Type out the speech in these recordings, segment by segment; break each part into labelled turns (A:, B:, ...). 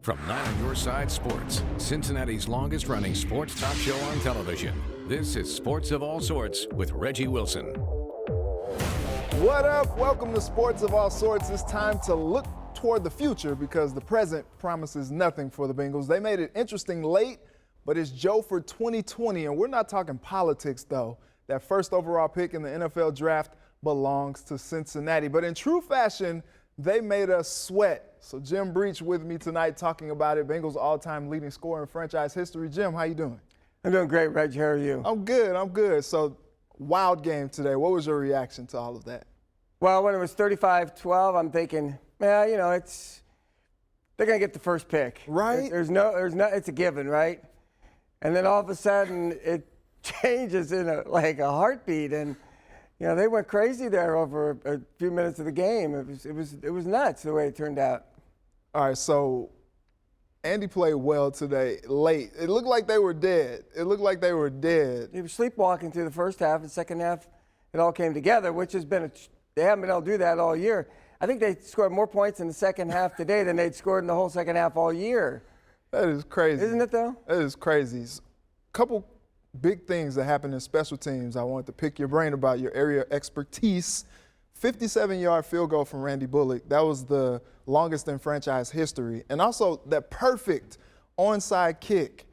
A: From 9 on Your Side Sports, Cincinnati's longest-running sports talk show on television. This is Sports of All Sorts with Reggie Wilson.
B: What up? Welcome to Sports of All Sorts. It's time to look toward the future because the present promises nothing for the Bengals. They made it interesting late, but it's Joe for 2020, and we're not talking politics, though. That first overall pick in the NFL draft belongs to Cincinnati. But in true fashion, they made us sweat. So Jim Breach with me tonight talking about it. Bengals all-time leading scorer in franchise history. Jim, how you doing?
C: I'm doing great, Reg. How are you?
B: I'm good. So wild game today. What was your reaction to all of that?
C: Well, when it was 35-12, I'm thinking, they're going to get the first pick.
B: Right.
C: There's no, it's a given, right? And then all of a sudden it changes in a heartbeat, and they went crazy there over a few minutes of the game. It was nuts the way it turned out.
B: All right, so Andy played well today late. It looked like they were dead. They were
C: sleepwalking through the first half. The second half, it all came together, which has been they haven't been able to do that all year. I think they scored more points in the second half today than they'd scored in the whole second half all year.
B: That is crazy.
C: Isn't it, though?
B: That is crazy. Couple big things that happened in special teams I wanted to pick your brain about, your area of expertise. 57-yard field goal from Randy Bullock. That was the longest in franchise history. And also that perfect onside kick.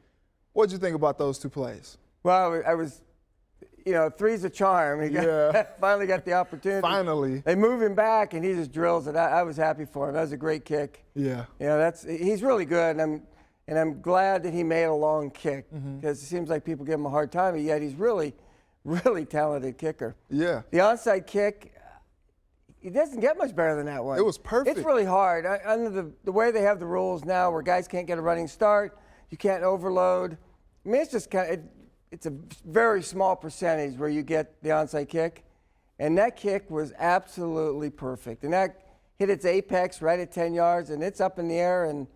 B: What did you think about those two plays?
C: Well, I was, three's a charm. He finally got the opportunity.
B: Finally.
C: They move him back, and he just drills it. I was happy for him. That was a great kick.
B: Yeah.
C: He's really good, and I'm glad that he made a long kick because it seems like people give him a hard time, and yet he's really, really talented kicker.
B: Yeah.
C: The onside kick, he doesn't get much better than that one.
B: It was perfect.
C: It's really hard. Under the way they have the rules now where guys can't get a running start, you can't overload. I mean, it's just it's a very small percentage where you get the onside kick, and that kick was absolutely perfect. And that hit its apex right at 10 yards, and it's up in the air, and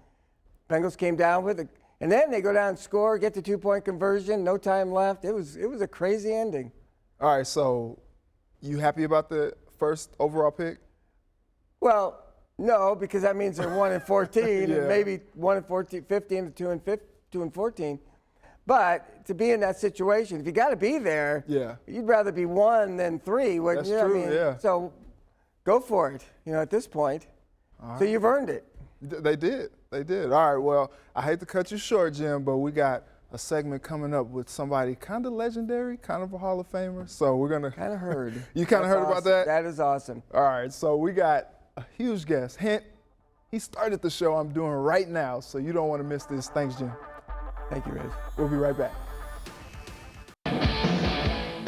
C: Bengals came down with it. And then they go down and score, get the two-point conversion, no time left. It was a crazy ending.
B: All right, so you happy about the first overall pick?
C: Well, no, because that means they're 1-14 and maybe 1-14, 15 to 2-14. But to be in that situation, if you got to be there, you'd rather be 1 than 3, wouldn't you?
B: That's true, yeah.
C: So go for it, at this point.
B: All
C: so
B: right.
C: you've earned it.
B: They did. All right, well, I hate to cut you short, Jim, but we got a segment coming up with somebody kind of legendary, kind of a Hall of Famer. So we're going to.
C: Kind of heard.
B: You kind of heard about that?
C: That is awesome.
B: All right, so we got a huge guest. Hint, he started the show I'm doing right now, so you don't want to miss this. Thanks, Jim.
C: Thank you, Reg.
B: We'll be right back.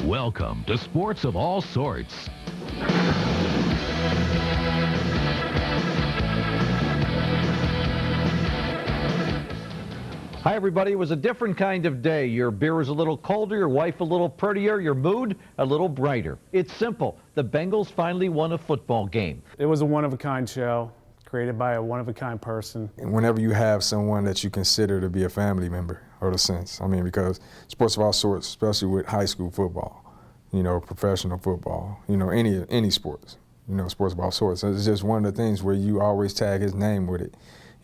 D: Welcome to Sports of All Sorts.
E: Hi, everybody. It was a different kind of day. Your beer was a little colder, your wife a little prettier, your mood a little brighter. It's simple. The Bengals finally won a football game.
F: It was a one-of-a-kind show created by a one-of-a-kind person.
G: And whenever you have someone that you consider to be a family member, or the sense, because sports of all sorts, especially with high school football, professional football, any sports, sports of all sorts. It's just one of the things where you always tag his name with it.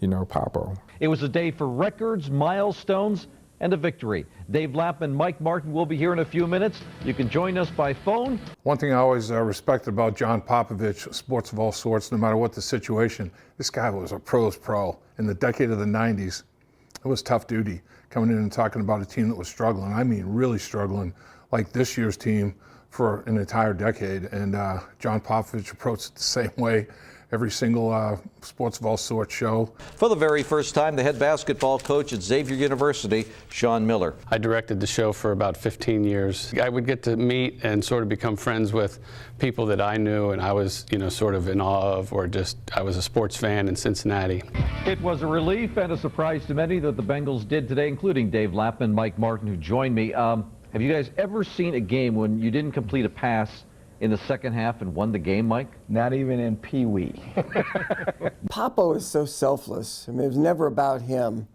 G: Papo.
E: It was a day for records, milestones, and a victory. Dave Lapp and Mike Martin will be here in a few minutes. You can join us by phone.
H: One thing I always respected about John Popovich, Sports of All Sorts, no matter what the situation, this guy was a pro's pro. In the decade of the 90s, it was tough duty coming in and talking about a team that was struggling. I mean, really struggling, like this year's team for an entire decade. And John Popovich approached it the same way every single Sports of All Sorts show.
I: For the very first time, the head basketball coach at Xavier University, Sean Miller.
F: I directed the show for about 15 years. I would get to meet and sort of become friends with people that I knew and I was, sort of in awe of, or just I was a sports fan in Cincinnati.
E: It was a relief and a surprise to many that the Bengals did today, including Dave Lapp and Mike Martin, who joined me. Have you guys ever seen a game when you didn't complete a pass in the second half and won the game, Mike?
C: Not even in Pee Wee. Papo is so selfless. It was never about him.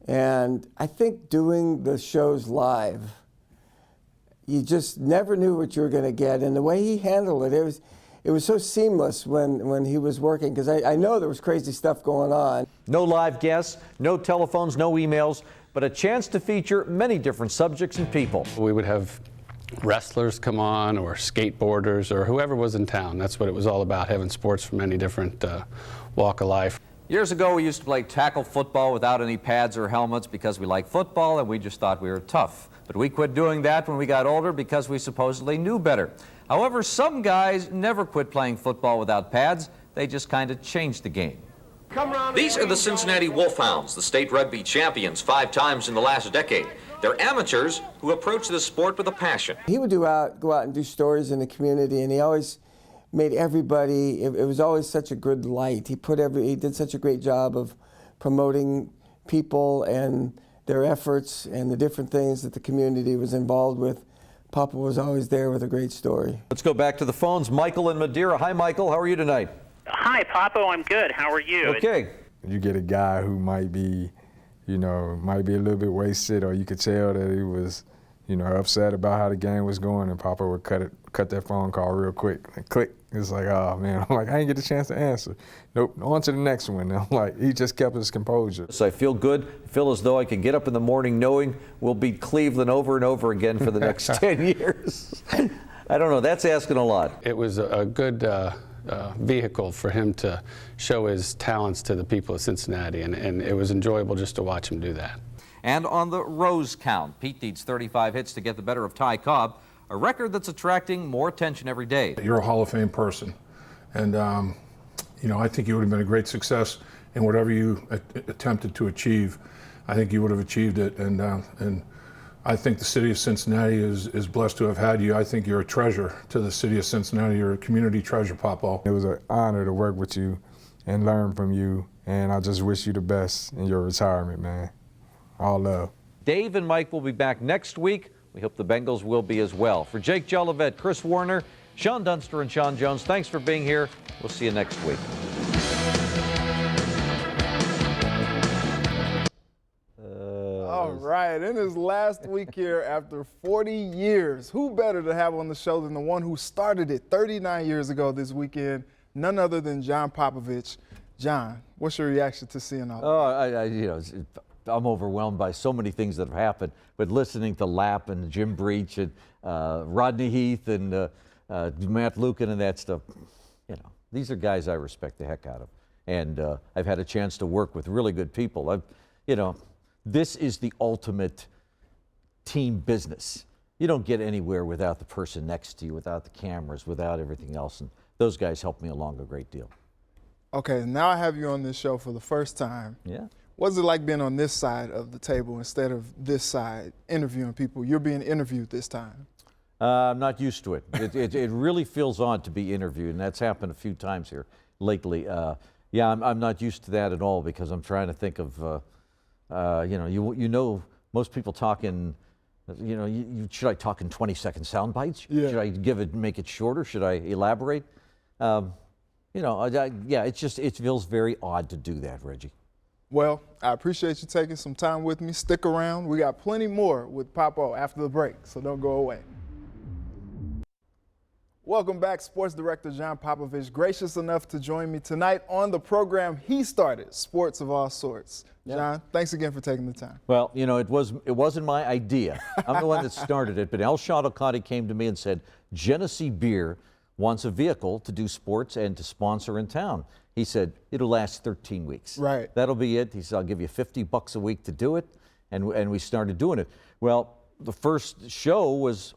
C: And I think doing the shows live, you just never knew what you were going to get. And the way he handled it, it was so seamless when he was working, because I know there was crazy stuff going on.
I: No live guests, no telephones, no emails, but a chance to feature many different subjects and people.
F: We would have wrestlers come on, or skateboarders, or whoever was in town. That's what it was all about, having sports from any different walk of life.
I: Years ago, we used to play tackle football without any pads or helmets because we liked football and we just thought we were tough. But we quit doing that when we got older because we supposedly knew better. However, some guys never quit playing football without pads. They just kind of changed the game.
J: These are the Cincinnati Wolfhounds, the state rugby champions 5 times in the last decade. They're amateurs who approach this sport with a passion.
C: He would go out and do stories in the community, and he always made everybody, it was always such a good light. He did such a great job of promoting people and their efforts and the different things that the community was involved with. Papa was always there with a great story.
I: Let's go back to the phones. Michael in Madeira. Hi, Michael. How are you tonight?
K: Hi, Papa. I'm good. How are you?
I: Okay.
G: You get a guy who might be, might be a little bit wasted, or you could tell that he was, upset about how the game was going, and Papa would cut that phone call real quick. And click. It's like, oh man, I'm like, I didn't get a chance to answer. Nope, on to the next one. I'm like, he just kept his composure.
I: So I feel good. I feel as though I can get up in the morning knowing we'll beat Cleveland over and over again for the next 10 years. I don't know, that's asking a lot.
F: It was a good vehicle for him to show his talents to the people of Cincinnati, and it was enjoyable just to watch him do that.
I: And on the Rose count, Pete needs 35 hits to get the better of Ty Cobb, a record that's attracting more attention every day.
H: You're a Hall of Fame person, and I think you would have been a great success in whatever you attempted to achieve. I think you would have achieved it, and I think the city of Cincinnati is blessed to have had you. I think you're a treasure to the city of Cincinnati. You're a community treasure, Papa.
G: It was an honor to work with you and learn from you, and I just wish you the best in your retirement, man. All love.
I: Dave and Mike will be back next week. We hope the Bengals will be as well. For Jake Jolivet, Chris Warner, Sean Dunster, and Sean Jones, thanks for being here. We'll see you next week.
B: All right, in his last week here after 40 years, who better to have on the show than the one who started it 39 years ago this weekend, none other than John Popovich. John, what's your reaction to seeing all that?
I: I'm overwhelmed by so many things that have happened, but listening to Lapp and Jim Breach and Rodney Heath and Matt Lukin and that stuff, these are guys I respect the heck out of. And I've had a chance to work with really good people. This is the ultimate team business. You don't get anywhere without the person next to you, without the cameras, without everything else. And those guys helped me along a great deal.
B: Okay, now I have you on this show for the first time.
I: Yeah.
B: What's it like being on this side of the table instead of this side, interviewing people? You're being interviewed this time.
I: I'm not used to it. It really feels odd to be interviewed, and that's happened a few times here lately. I'm not used to that at all, because I'm trying to think of, most people talk in, should I talk in 20-second sound bites?
B: Yeah.
I: Should I make it shorter? Should I elaborate? It feels very odd to do that, Reggie.
B: Well, I appreciate you taking some time with me. Stick around. We got plenty more with Papo after the break, so don't go away. Welcome back. Sports Director John Popovich, gracious enough to join me tonight on the program he started, Sports of All Sorts.
C: Yep.
B: John, thanks again for taking the time.
I: Well, it wasn't my idea. I'm the one that started it, but El Shadow came to me and said, Genesee Beer wants a vehicle to do sports and to sponsor in town. He said, it'll last 13 weeks.
B: Right.
I: That'll be it. He said, I'll give you $50 a week to do it. And we started doing it. Well, the first show was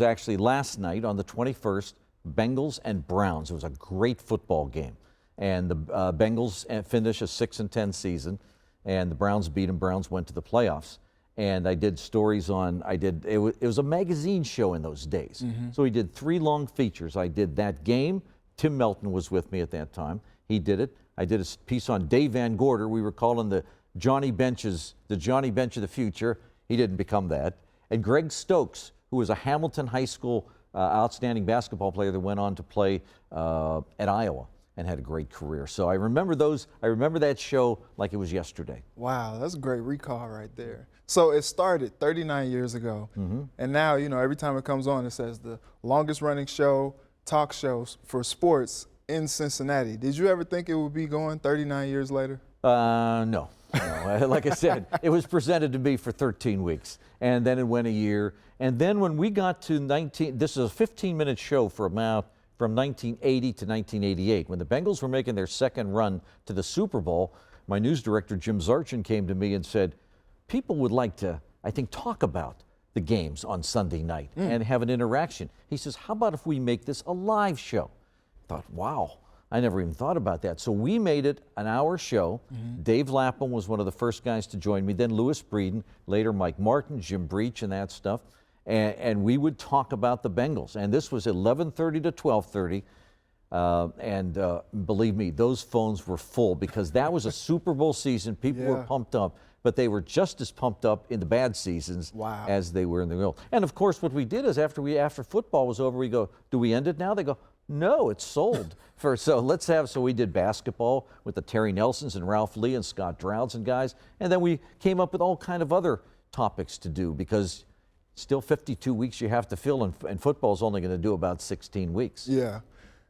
I: actually last night on the 21st, Bengals and Browns. It was a great football game. And the Bengals finished a 6-10 season, and the Browns beat them. Browns went to the playoffs. And I did stories it was a magazine show in those days. Mm-hmm. So we did 3 long features. I did that game. Tim Melton was with me at that time. He did it. I did a piece on Dave Van Gorder. We were calling the Johnny Bench of the future. He didn't become that. And Greg Stokes, who was a Hamilton High School outstanding basketball player that went on to play at Iowa and had a great career. So I remember that show like it was yesterday.
B: Wow, that's a great recall right there. So it started 39 years ago, mm-hmm. and now, every time it comes on, it says the longest running show, talk show for sports in Cincinnati. Did you ever think it would be going 39 years later?
I: No. Like I said, it was presented to me for 13 weeks, and then it went a year. And then when we got to this is a 15-minute show from 1980 to 1988. When the Bengals were making their second run to the Super Bowl, my news director, Jim Zarchin, came to me and said, people would like to, I think, talk about the games on Sunday night and have an interaction. He says, how about if we make this a live show? I thought, wow, I never even thought about that. So we made it an hour show. Dave Lapham was one of the first guys to join me, then Louis Breeden, later Mike Martin, Jim Breach, and that stuff. And we would talk about the Bengals. And this was 11:30 to 12:30. Believe me, those phones were full because that was a Super Bowl season. People were pumped up, but they were just as pumped up in the bad seasons as they were in the real. And of course, what we did is after football was over, we go, do we end it now? They go, no, it's sold. So we did basketball with the Terry Nelsons and Ralph Lee and Scott Drouds and guys, and then we came up with all kind of other topics to do because still 52 weeks you have to fill, and football's only going to do about 16 weeks.
B: Yeah.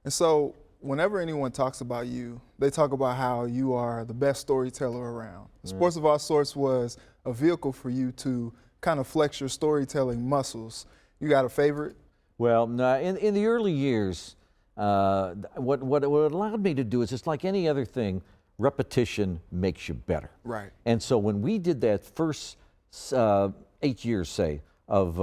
B: And so whenever anyone talks about you, they talk about how you are the best storyteller around. Sports of All Sorts was a vehicle for you to kind of flex your storytelling muscles. You got a favorite?
I: Well, no, in the early years, what it allowed me to do is just like any other thing, repetition makes you better.
B: Right.
I: And so when we did that first 8 years, say, of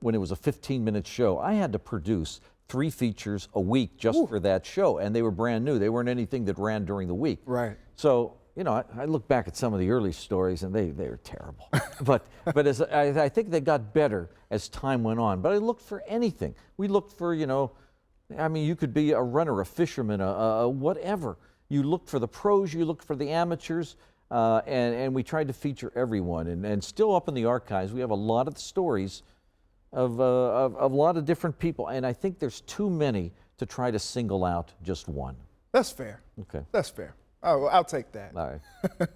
I: when it was a 15-minute show, I had to produce 3 features a week just for that show, and they were brand new. They weren't anything that ran during the week.
B: Right.
I: So, you know, I look back at some of the early stories, and they were terrible. but as I think they got better as time went on. But I looked for anything. We looked for, you know, I mean, you could be a runner, a fisherman, a whatever. You looked for the pros, you looked for the amateurs, and we tried to feature everyone. And still up in the archives, we have a lot of the stories of a lot of different people, and I think there's too many to try to single out just one.
B: That's fair.
I: Okay.
B: That's fair. I'll take that.
I: All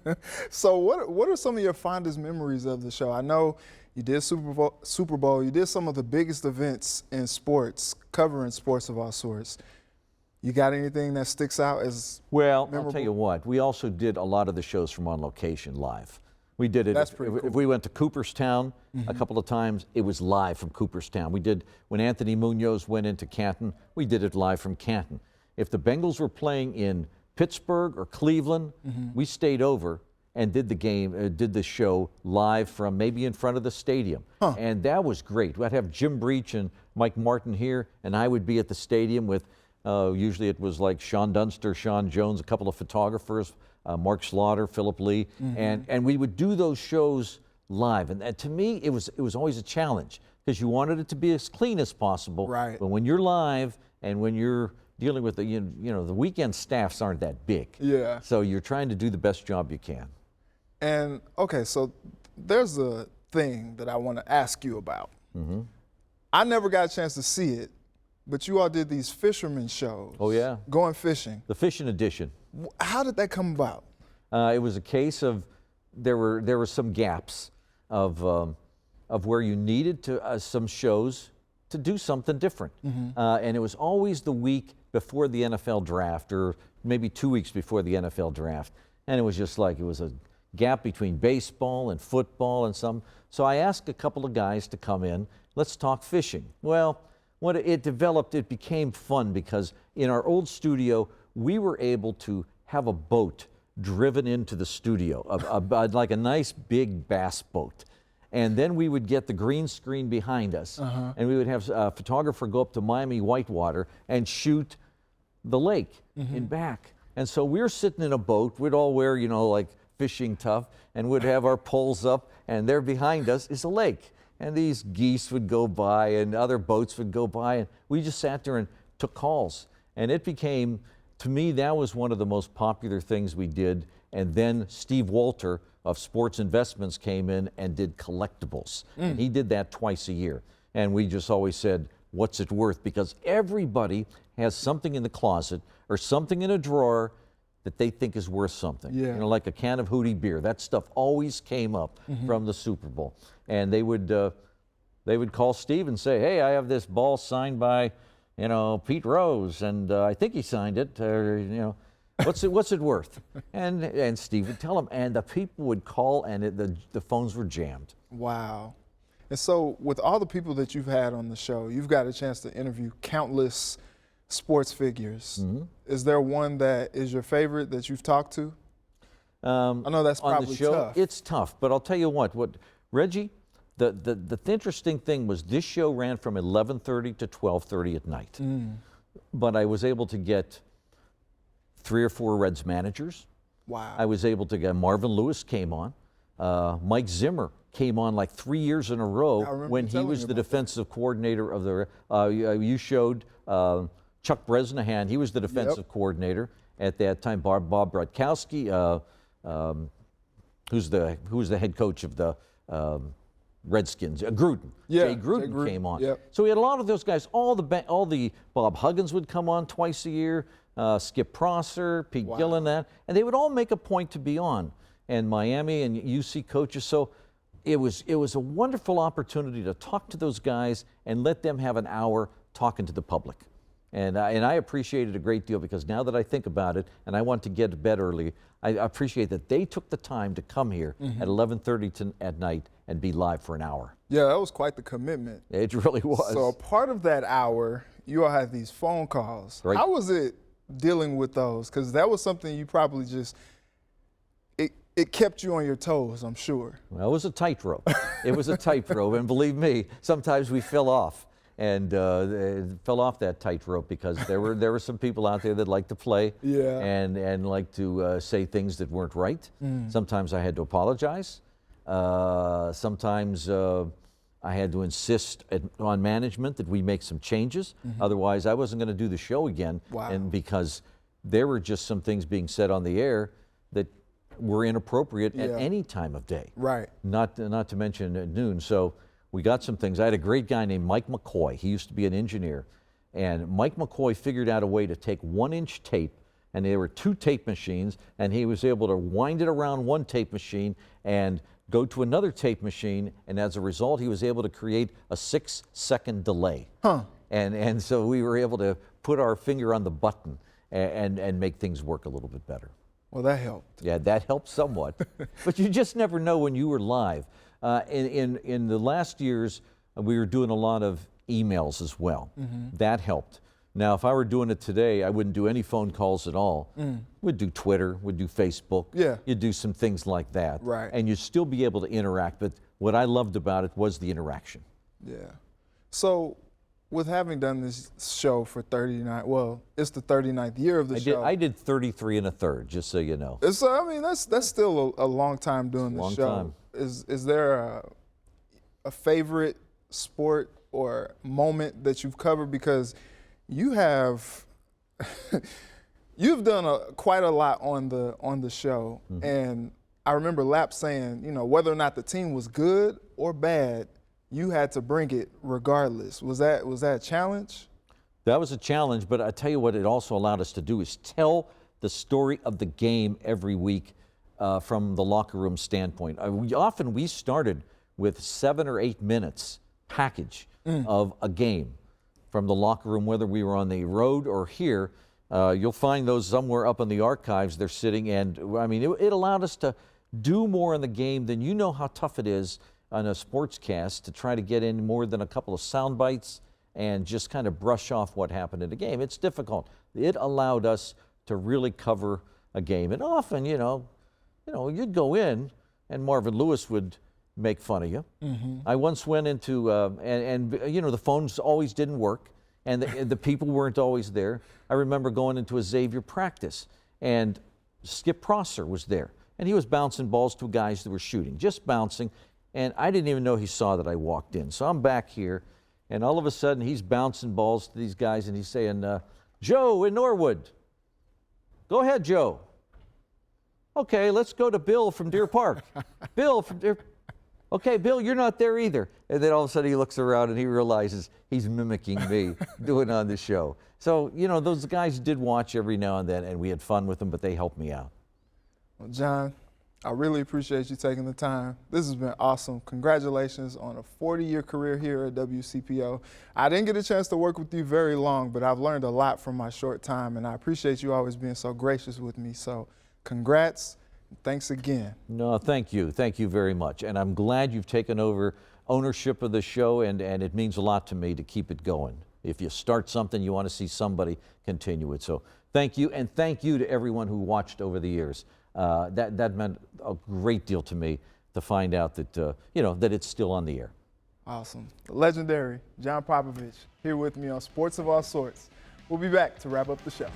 I: right.
B: So what are some of your fondest memories of the show? I know you did Super Bowl. You did some of the biggest events in sports, covering Sports of All Sorts. You got anything that sticks out as memorable?
I: I'll tell you what. We also did a lot of the shows from on location live. We did it.
B: That's pretty cool.
I: If we went to Cooperstown a couple of times, it was live from Cooperstown. We did, when Anthony Munoz went into Canton, we did it live from Canton. If the Bengals were playing in Pittsburgh or Cleveland, we stayed over and did the game, did the show live from maybe in front of the stadium. And that was great. I'd have Jim Breach and Mike Martin here, and I would be at the stadium with, usually it was like Sean Dunster, Sean Jones, a couple of photographers, Mark Slaughter, Philip Lee, and we would do those shows live. And to me, it was always a challenge because you wanted it to be as clean as possible.
B: Right.
I: But when you're live and when you're dealing with the, you know, the weekend staffs aren't that big.
B: Yeah.
I: So you're trying to do the best job you can.
B: And okay, so there's a thing that I want to ask you about. I never got a chance to see it, but you all did these fisherman shows.
I: Oh yeah.
B: Going fishing.
I: The fishing edition.
B: How did that come about?
I: It was a case of there were some gaps of where you needed to some shows to do something different, and it was always the week before the NFL draft, or maybe 2 weeks before the NFL draft, and it was just like it was a gap between baseball and football and some. So I asked a couple of guys to come in. Let's talk fishing. Well, when it developed, it became fun because in our old studio, we were able to have a boat driven into the studio, like a nice big bass boat. And then we would get the green screen behind us, and we would have a photographer go up to Miami Whitewater and shoot the lake in back. And so we're sitting in a boat, we'd all wear, you know, like fishing tough, and we'd have our poles up, and there behind us is a lake. And these geese would go by, and other boats would go by, and we just sat there and took calls. And it became, to me, that was one of the most popular things we did. And then Steve Walter of Sports Investments came in and did collectibles. And he did that twice a year. And we just always said, what's it worth? Because everybody has something in the closet or something in a drawer that they think is worth something.
B: Yeah.
I: You know, like a can of Hootie beer. That stuff always came up from the Super Bowl. And they would call Steve and say, hey, I have this ball signed by Pete Rose, and I think he signed it, what's it worth? And Steve would tell him, and the people would call, and the phones were jammed.
B: Wow. And so with all the people that you've had on the show, you've got a chance to interview countless sports figures.
I: Mm-hmm.
B: Is there one that is your favorite that you've talked to? I know that's probably
I: on the show,
B: tough.
I: It's tough, but I'll tell you what Reggie, the interesting thing was this show ran from 11:30 to 12:30 at night. But I was able to get 3 or 4 Reds managers.
B: Wow.
I: I was able to get Marvin Lewis came on. Mike Zimmer came on like 3 years in a row when he was the defensive coordinator of the. You showed Chuck Bresnahan. He was the defensive coordinator at that time. Bob Brodkowski, who was the head coach of the Redskins. Gruden. Jay Gruden came on.
B: Yep.
I: So we had a lot of those guys. All the Bob Huggins would come on twice a year. Skip Prosser, Pete Gillen, and they would all make a point to be on. And Miami and UC coaches. So it was a wonderful opportunity to talk to those guys and let them have an hour talking to the public. And I appreciate it a great deal because now that I think about it, and I want to get to bed early, I appreciate that they took the time to come here at 11:30 at night and be live for an hour.
B: Yeah, that was quite the commitment.
I: It really was.
B: So a part of that hour, you all had these phone calls.
I: Right.
B: How was it dealing with those? Because that was something you probably just, it kept you on your toes, I'm sure.
I: Well, it was a tightrope. It was a tightrope, and believe me, sometimes we fell off. And fell off that tightrope because there were some people out there that like to play and like to say things that weren't right. Sometimes I had to apologize. Sometimes I had to insist on management that we make some changes. Otherwise, I wasn't going to do the show again.
B: Wow.
I: And because there were just some things being said on the air that were inappropriate at any time of day.
B: Right.
I: Not to mention at noon. So we got some things. I had a great guy named Mike McCoy. He used to be an engineer. And Mike McCoy figured out a way to take 1-inch tape, and there were 2 tape machines, and he was able to wind it around one tape machine and go to another tape machine, and as a result, he was able to create a 6-second delay. And so we were able to put our finger on the button and make things work a little bit better.
B: Well, that helped.
I: Yeah, that helped somewhat. But you just never know when you were live. In the last years, we were doing a lot of emails as well. That helped. Now, if I were doing it today, I wouldn't do any phone calls at all. We'd do Twitter, we'd do Facebook.
B: Yeah.
I: You'd do some things like that.
B: Right.
I: And you'd still be able to interact, but what I loved about it was the interaction.
B: Yeah. So, with having done this show for 39, well, it's the 39th year of the show.
I: I did 33 1/3, just so you know.
B: So, I mean, that's still a long time doing the show.
I: Long time.
B: Is there a favorite sport or moment that you've covered? Because you have you've done quite a lot on the show, and I remember Lap saying, whether or not the team was good or bad, you had to bring it regardless. Was that a challenge?
I: That was a challenge, but I tell you what it also allowed us to do is tell the story of the game every week from the locker room standpoint. We started with 7 or 8 minutes package of a game from the locker room, whether we were on the road or here. You'll find those somewhere up in the archives. They're sitting, and I mean, it allowed us to do more in the game than you know how tough it is on a sportscast to try to get in more than a couple of sound bites and just kind of brush off what happened in the game. It's difficult. It allowed us to really cover a game, and often, you'd go in and Marvin Lewis would make fun of you. I once went into, the phones always didn't work, and the people weren't always there. I remember going into a Xavier practice, and Skip Prosser was there, and he was bouncing balls to guys that were shooting, just bouncing, and I didn't even know he saw that I walked in. So I'm back here, and all of a sudden he's bouncing balls to these guys, and he's saying, Joe in Norwood. Go ahead, Joe. Okay, let's go to Bill from Deer Park. Bill from Deer. Okay, Bill, you're not there either. And then all of a sudden he looks around and he realizes he's mimicking me doing on the show. So, those guys did watch every now and then, and we had fun with them, but they helped me out.
B: Well, John, I really appreciate you taking the time. This has been awesome. Congratulations on a 40-year career here at WCPO. I didn't get a chance to work with you very long, but I've learned a lot from my short time, and I appreciate you always being so gracious with me. So congrats. Thanks again.
I: No, thank you. Thank you very much. And I'm glad you've taken over ownership of the show, and it means a lot to me to keep it going. If you start something, you want to see somebody continue it. So thank you, and thank you to everyone who watched over the years. That meant a great deal to me to find out that, that it's still on the air.
B: Awesome. The legendary John Popovich here with me on Sports of All Sorts. We'll be back to wrap up the show.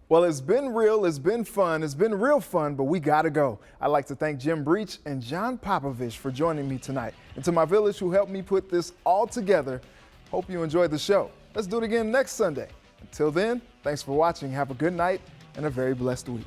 B: Well, it's been real, it's been fun, it's been real fun, but we gotta go. I'd like to thank Jim Breach and John Popovich for joining me tonight. And to my village who helped me put this all together, hope you enjoyed the show. Let's do it again next Sunday. Until then, thanks for watching. Have a good night and a very blessed week.